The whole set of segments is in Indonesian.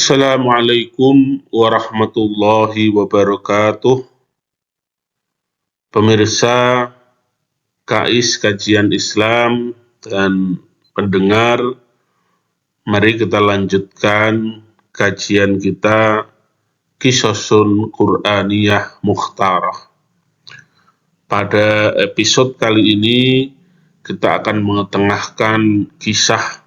Assalamualaikum warahmatullahi wabarakatuh. Pemirsa KAIS Kajian Islam dan pendengar, mari kita lanjutkan kajian kita Qisasun Qur'aniyah Mukhtarah. Pada episode kali ini kita akan mengetengahkan kisah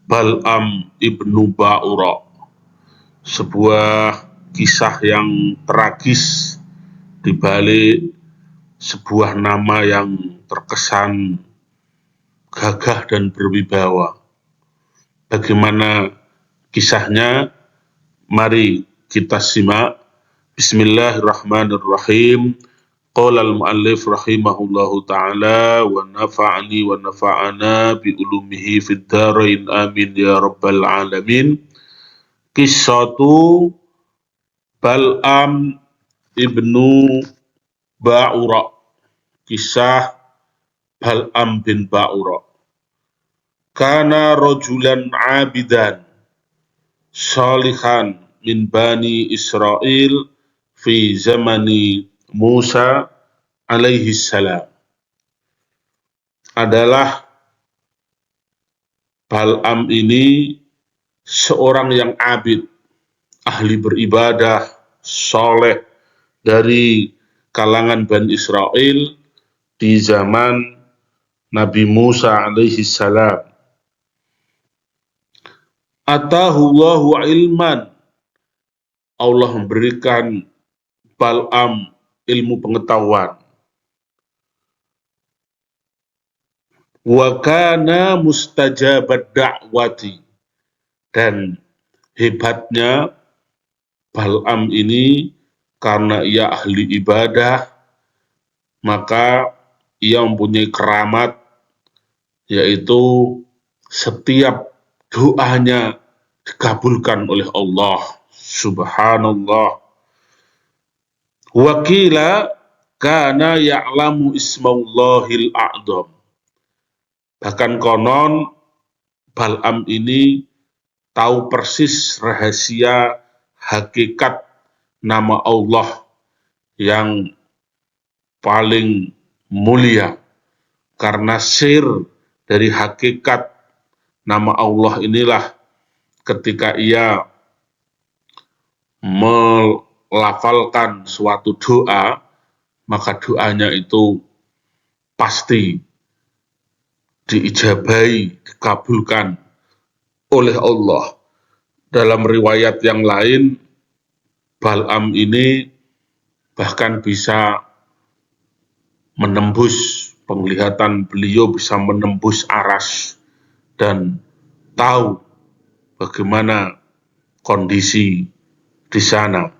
Bal'am ibnu Ba'ura, sebuah kisah yang tragis di balik sebuah nama yang terkesan gagah dan berwibawa. Bagaimana kisahnya? Mari kita simak. Bismillahirrahmanirrahim. Qala al-muallif rahimahullahu ta'ala wa nafa'ani wa nafa'ana bi ulumihi fid dharain amin ya rabbal alamin. Qissatu Bal'am ibnu Ba'ura. Kisah Bal'am bin Ba'ura. Kana rajulan abidan salihan min bani Israel fi zamani Musa alaihi salam. Adalah Bal'am ini seorang yang abid, ahli beribadah, soleh dari kalangan Bani Israel di zaman Nabi Musa alaihi salam. Atahullahu ilman, Allah memberikan Bal'am ilmu pengetahuan. Wa kana mustajabat da'wati, dan hebatnya Bal'am ini karena ia ahli ibadah, maka ia mempunyai keramat, yaitu setiap doanya dikabulkan oleh Allah. Subhanallah. Wakila kana ya'lamu ismallahil a'dham. Bahkan konon Bal'am ini tahu persis rahasia hakikat nama Allah yang paling mulia, karena sir dari hakikat nama Allah inilah ketika ia melafalkan suatu doa, maka doanya itu pasti diijabahi, dikabulkan oleh Allah. Dalam riwayat yang lain, Bal'am ini bahkan bisa menembus, penglihatan beliau bisa menembus aras dan tahu bagaimana kondisi di sana.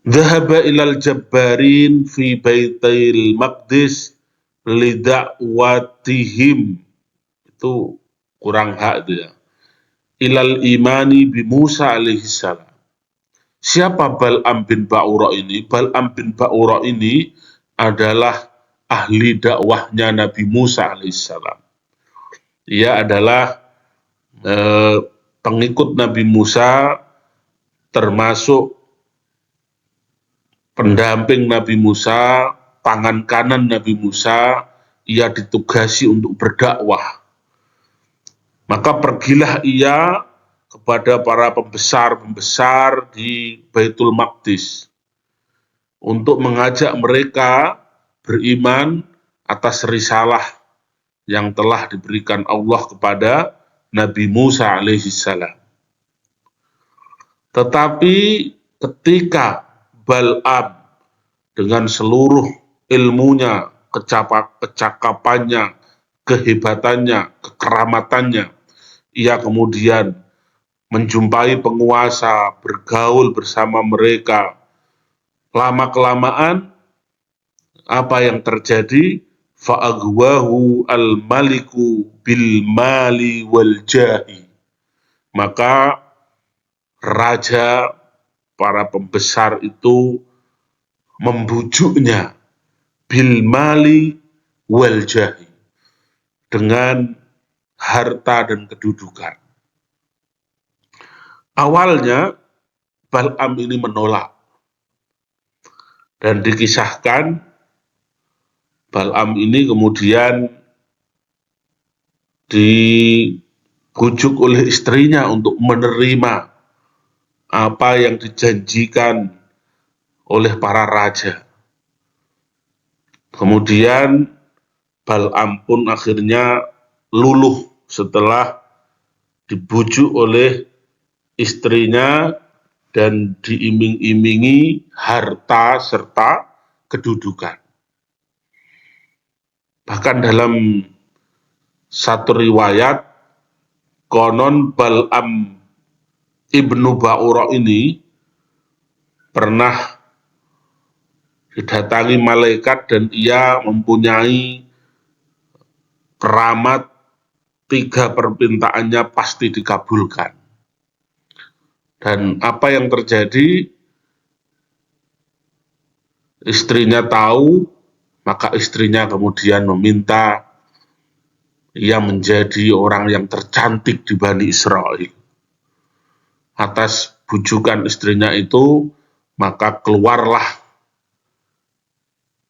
Dhahaba ilal jabbarin fi baitil maqdis lida'watihim. Itu kurang hak itu ya. Ilal imani bi Musa alaihi salam. Siapa Bal'am bin Ba'ura ini? Bal'am bin Ba'ura ini adalah ahli dakwahnya Nabi Musa alaihissalam. Ia adalah pengikut Nabi Musa, termasuk pendamping Nabi Musa, tangan kanan Nabi Musa. Ia ditugasi untuk berdakwah. Maka pergilah ia kepada para pembesar-pembesar di Baitul Maqdis untuk mengajak mereka beriman atas risalah yang telah diberikan Allah kepada Nabi Musa alaihissalam. Tetapi ketika Bal'am dengan seluruh ilmunya, kecakapannya, kehebatannya, kekeramatannya, ia kemudian menjumpai penguasa, bergaul bersama mereka. Lama-kelamaan, apa yang terjadi? Fa'agwahu al-maliku bil mali wal jahi. Maka raja, para pembesar itu membujuknya bil mali wal jahi, dengan harta dan kedudukan. Awalnya Bal'am ini menolak, dan dikisahkan Bal'am ini kemudian dibujuk oleh istrinya untuk menerima apa yang dijanjikan oleh para raja. Kemudian Bal'am pun akhirnya luluh setelah dibujuk oleh istrinya dan diiming-imingi harta serta kedudukan. Bahkan dalam satu riwayat, konon Bal'am ibnu Ba'ura ini pernah didatangi malaikat dan ia mempunyai keramat 3 permintaannya pasti dikabulkan. Dan apa yang terjadi, istrinya tahu, maka istrinya kemudian meminta ia menjadi orang yang tercantik di Bani Israel. Atas bujukan istrinya itu, maka keluarlah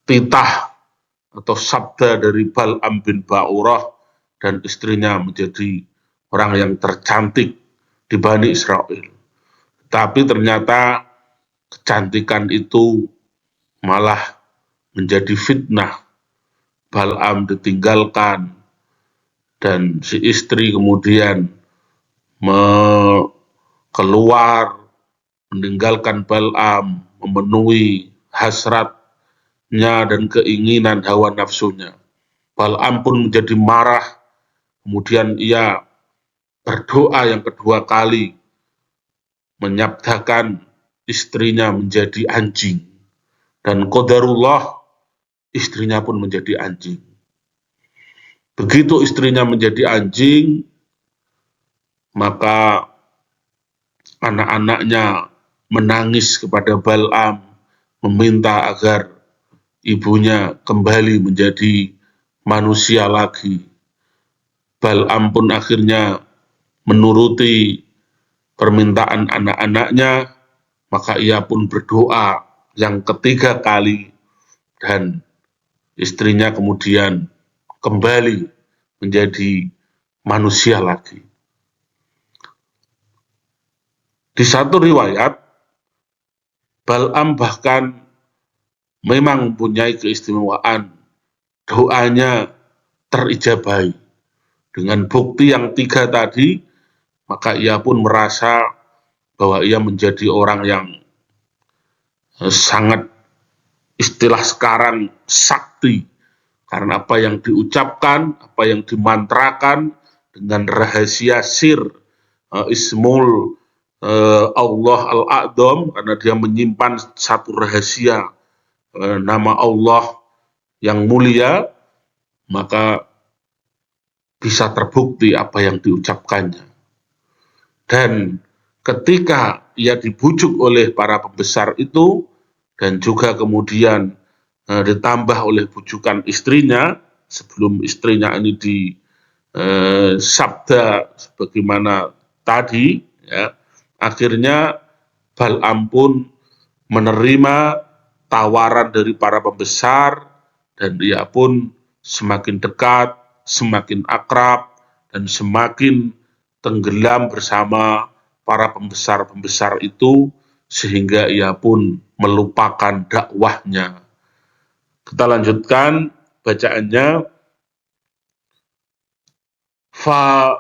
titah atau sabda dari Bal'am bin Ba'urah, dan istrinya menjadi orang yang tercantik di Bani Israel. Tapi ternyata kecantikan itu malah menjadi fitnah. Bal'am ditinggalkan, dan si istri kemudian keluar meninggalkan Bal'am, memenuhi hasratnya dan keinginan hawa nafsunya. Bal'am pun menjadi marah, kemudian ia berdoa yang kedua kali, menyabdakan istrinya menjadi anjing. Dan qadarullah, istrinya pun menjadi anjing. Begitu istrinya menjadi anjing, maka anak-anaknya menangis kepada Bal'am, meminta agar ibunya kembali menjadi manusia lagi. Bal'am pun akhirnya menuruti permintaan anak-anaknya, maka ia pun berdoa yang ketiga kali, dan istrinya kemudian kembali menjadi manusia lagi. Di satu riwayat, Bal'am bahkan memang mempunyai keistimewaan, doanya terijabahi. Dengan bukti yang 3 tadi, maka ia pun merasa bahwa ia menjadi orang yang sangat, istilah sekarang, sakti. Karena apa yang diucapkan, apa yang dimantrakan dengan rahasia sir, Ismul Allah Al-A'dham, karena dia menyimpan satu rahasia nama Allah yang mulia, maka bisa terbukti apa yang diucapkannya. Dan ketika ia dibujuk oleh para pembesar itu, dan juga kemudian ditambah oleh bujukan istrinya, sebelum istrinya ini sabda sebagaimana tadi, ya, akhirnya Bal'am pun menerima tawaran dari para pembesar, dan ia pun semakin dekat, semakin akrab, dan semakin tenggelam bersama para pembesar-pembesar itu, sehingga ia pun melupakan dakwahnya. Kita lanjutkan bacaannya. Fa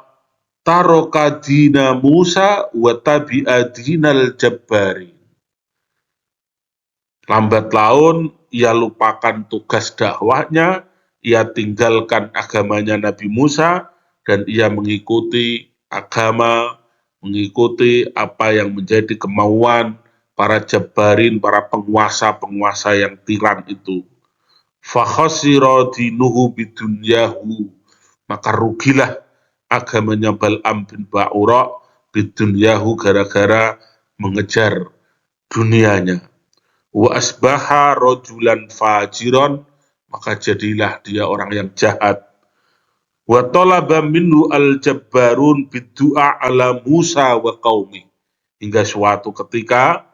taroka dina Musa wa tabi'a dinal jabbari. Lambat laun ia lupakan tugas dakwahnya, ia tinggalkan agamanya Nabi Musa, dan ia mengikuti agama, mengikuti apa yang menjadi kemauan para jabbarin, para penguasa-penguasa yang tiran itu. Fa khasira dinuhu bidunyahu, maka rugilah agamanya Bal'am bin Ba'ura bidunyahu, gara-gara mengejar dunianya. Wa asbaha rajulan fajiron, maka jadilah dia orang yang jahat. Wa talaba minhu al-jabbarun biddu'a ala Musa wa qaumi, hingga suatu ketika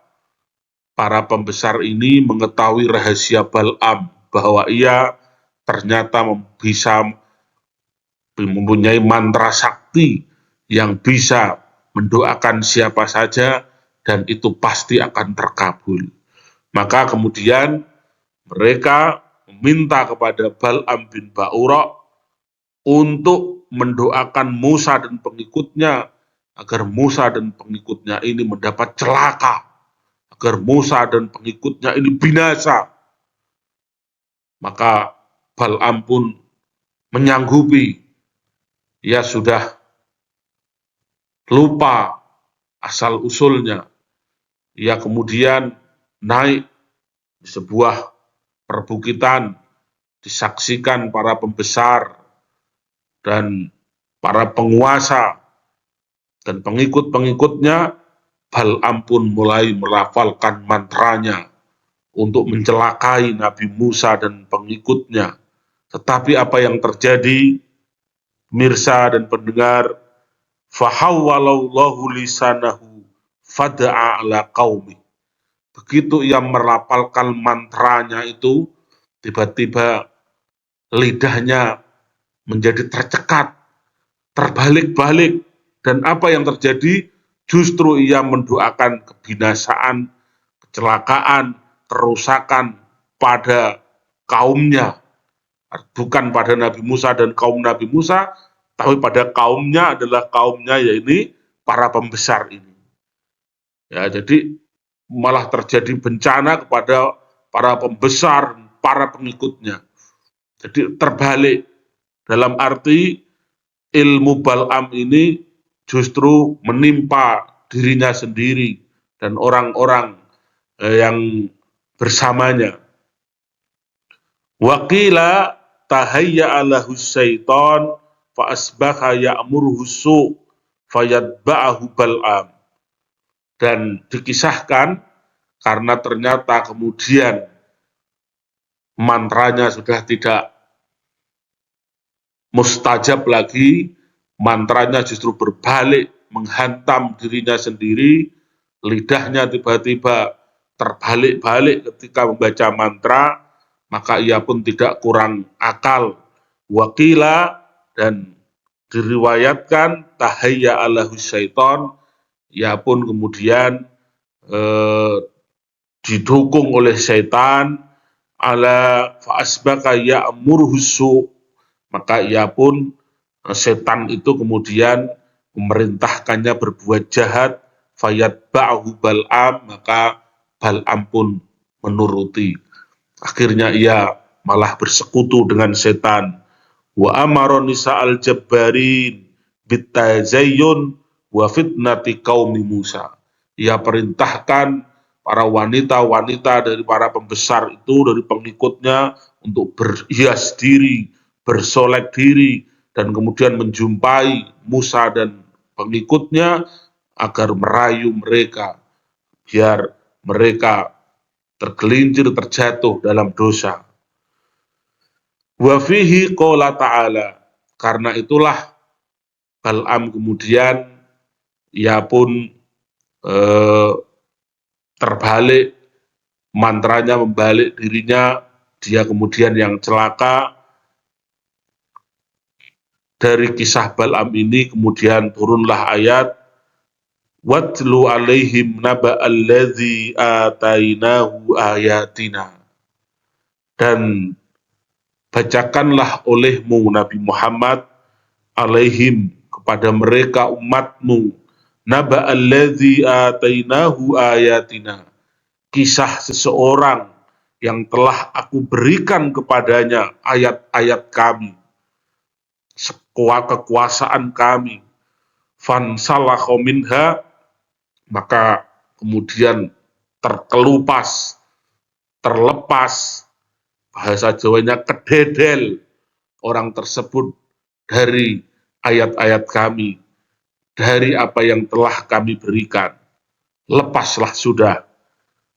para pembesar ini mengetahui rahasia Bal'am bahwa ia ternyata bisa mempunyai mantra sakti yang bisa mendoakan siapa saja dan itu pasti akan terkabul. Maka kemudian mereka meminta kepada Bal'am bin Ba'ura untuk mendoakan Musa dan pengikutnya agar Musa dan pengikutnya ini mendapat celaka, agar Musa dan pengikutnya ini binasa. Maka Bal'am pun menyanggupi, ia sudah lupa asal-usulnya. Ia kemudian naik di sebuah perbukitan, disaksikan para pembesar dan para penguasa dan pengikut-pengikutnya. Bal'am pun mulai melafalkan mantranya untuk mencelakai Nabi Musa dan pengikutnya. Tetapi apa yang terjadi, mirsa dan pendengar, fahawwalallahu lisanahu fada'a ala qaumi. Begitu ia melafalkan mantranya itu, tiba-tiba lidahnya menjadi tercekat, terbalik-balik, dan apa yang terjadi? Justru ia mendoakan kebinasaan, kecelakaan, kerusakan pada kaumnya, bukan pada Nabi Musa dan kaum Nabi Musa, tapi pada kaumnya adalah kaumnya, yaitu para pembesar ini. Ya, jadi malah terjadi bencana kepada para pembesar, para pengikutnya. Jadi terbalik, dalam arti ilmu Bal'am ini justru menimpa dirinya sendiri dan orang-orang yang bersamanya. Waqila tahayya'a lahu syaitan fa asbaha ya'muruhu su' fayatba'ahu Bal'am. Dan dikisahkan karena ternyata kemudian mantranya sudah tidak mustajab lagi, mantranya justru berbalik menghantam dirinya sendiri, lidahnya tiba-tiba terbalik-balik ketika membaca mantra, maka ia pun tidak kurang akal. Waqila, dan diriwayatkan tahayya alahu syaiton, ia pun kemudian didukung oleh syaitan, ala fa'asbaka ya'murhu su', maka ia pun, setan itu kemudian memerintahkannya berbuat jahat, fayatba'ahu Bal'am, maka Bal'am pun menuruti. Akhirnya ia malah bersekutu dengan setan. Wa amara nisa'al jabbarin bitazayyun wa fitnati qaumi Musa. Ia perintahkan para wanita-wanita dari para pembesar itu, dari pengikutnya, untuk berhias diri, bersolek diri, dan kemudian menjumpai Musa dan pengikutnya agar merayu mereka, biar mereka tergelincir, terjatuh dalam dosa. Wa fihi qala ta'ala, karena itulah Bal'am kemudian ia pun terbalik, mantranya membalik dirinya, dia kemudian yang celaka. Dari kisah Bal'am ini kemudian turunlah ayat, watlu alaihim naba'alladzi atainahu ayatina. Dan bacakanlah olehmu Nabi Muhammad alaihim, kepada mereka umatmu, naba'alladzi atainahu ayatina, kisah seseorang yang telah aku berikan kepadanya ayat-ayat kami, kekuasaan kami. Fansalakha minha, maka kemudian terkelupas, terlepas, bahasa Jawanya kededel orang tersebut dari ayat-ayat kami, dari apa yang telah kami berikan. Lepaslah sudah.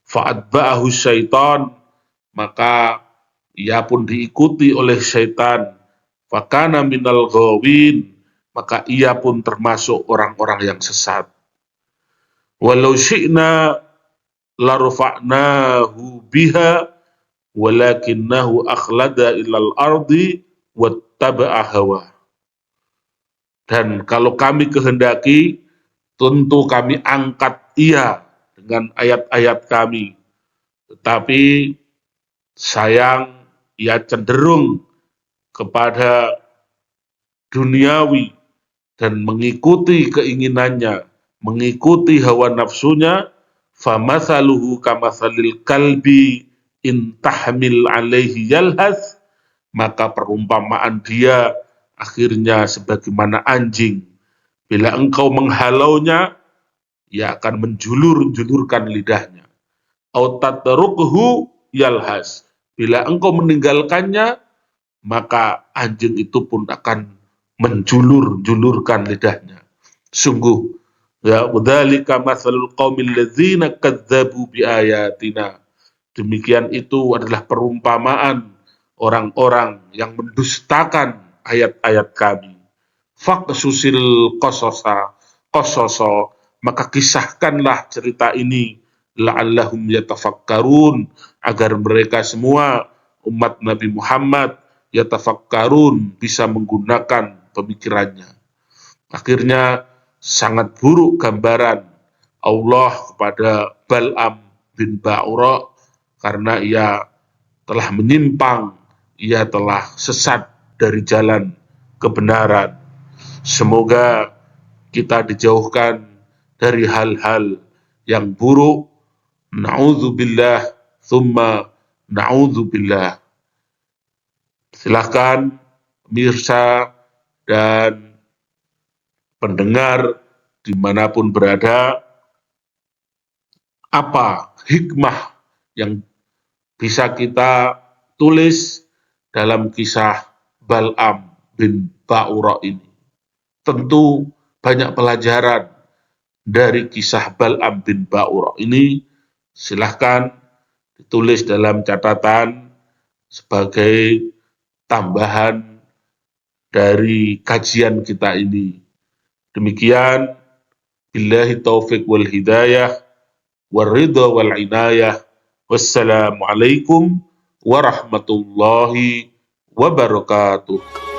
Fa'atba'ahu syaitan, maka ia pun diikuti oleh syaitan. Fakana minal ghawin, maka ia pun termasuk orang-orang yang sesat. Walau syi'na larfa'nahu biha walakinnahu akhlada ilal ardi wattaba'a hawa. Dan kalau kami kehendaki, tentu kami angkat ia dengan ayat-ayat kami. Tetapi sayang, ia cenderung kepada duniawi dan mengikuti keinginannya, mengikuti hawa nafsunya. Famathaluhu kamathalil kalbi in tahmil alaihi yalhas, maka perumpamaan dia akhirnya sebagaimana anjing. Bila engkau menghalaunya, ia akan menjulur-julurkan lidahnya. Au tatrukhu yalhas, bila engkau meninggalkannya, maka anjing itu pun akan menjulur-julurkan lidahnya. Sungguh, ya, dzalika matsalul qaumil ladzina kadzdzabu biayatina. Demikian itu adalah perumpamaan orang-orang yang mendustakan ayat-ayat kami. Faqsusil qasasa, maka kisahkanlah cerita ini la'allahum yatafakkarun, agar mereka semua umat Nabi Muhammad yatafakkarun, bisa menggunakan pemikirannya. Akhirnya sangat buruk gambaran Allah kepada Bal'am bin Ba'ura karena ia telah menyimpang, ia telah sesat dari jalan kebenaran. Semoga kita dijauhkan dari hal-hal yang buruk. Na'udzubillah, thumma na'udzubillah. Silahkan pemirsa dan pendengar dimanapun berada, apa hikmah yang bisa kita tulis dalam kisah Bal'am bin Ba'ura ini. Tentu banyak pelajaran dari kisah Bal'am bin Ba'ura ini. Silahkan ditulis dalam catatan sebagai tambahan dari kajian kita ini. Demikian, billahi taufiq wal hidayah, waridha wal inayah. Wassalamualaikum warahmatullahi wabarakatuh.